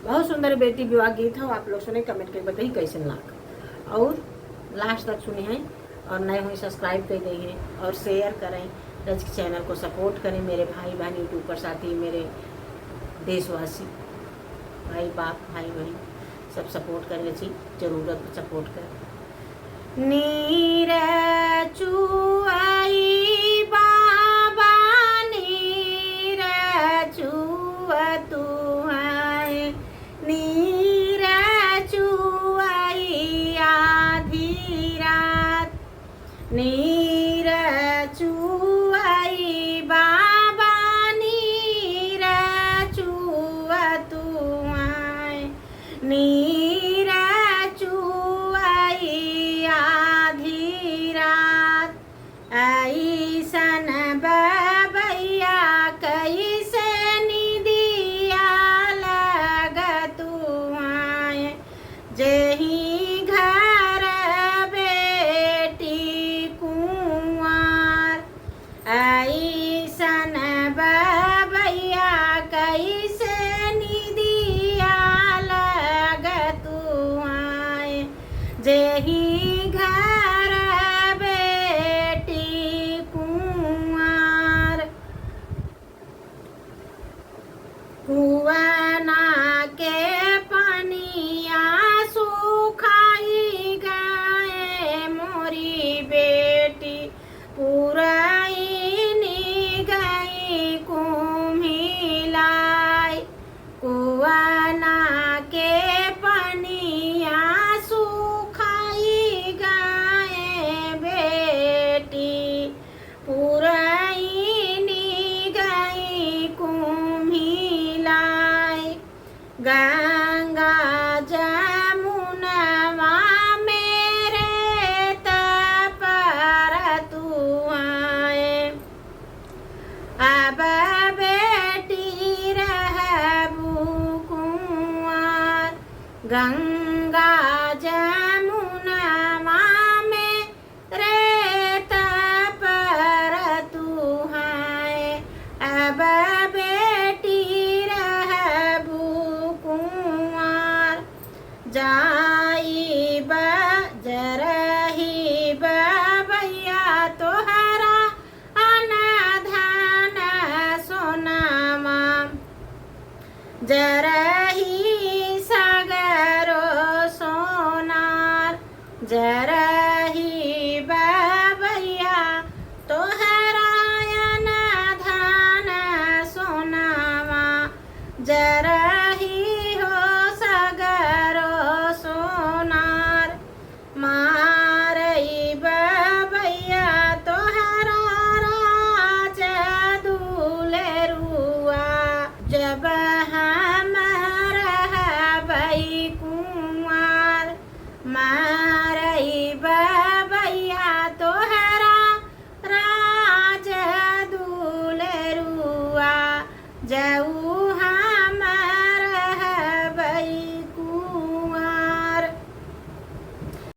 बहुत सुंदर बेटी विवाह गीत है, आप लोग सुने, कमेंट करके बताइए कैसे लाग, और लास्ट तक सुने हैं और नए हुए सब्सक्राइब कर दी हैं और शेयर करें, रज के चैनल को सपोर्ट करें। मेरे भाई बहन यूट्यूब पर साथी, मेरे देशवासी भाई बाप भाई बहन सब सपोर्ट करें, जी जरूरत सपोर्ट करें। नीर चुआई बाबा नीर चुआ तू है, नीर चुआई आधी रात, नीर चुआई बाबा नीर चुआ तू है, नीर चुआई आधी रात। ऐसन बबैया कैसे निदिया लगतू है, जेही घर बेटी कुंवर। ऐसन बबैया कैसे निदिया लगतू है, जेही घर बेटी कुंवर। कुआना के पनिया सुखाई गए मोरी बेटी, पुरैनी गई कुम्हिलाई। कुआना के पनिया सुखाई गए बेटी, पुरैनी गई कुम्हिलाई। गंगा जमुनवा मेरे तपर तू है, अब बेटी रहबू कुंवर। गंगा जमुनवा मेरे तपर तू है, अब बेटी रहबू कुंवर। जाई जरही बबैया तोहरा अनधन सोनामा, जरही सगरो सोनार। जरही बबैया तोहरा अनधन सोनामा, जरही हो सगरो सोनार। मारई बबैया तोहरा राज दुलरुआ, जब हम रहबै कुंवर।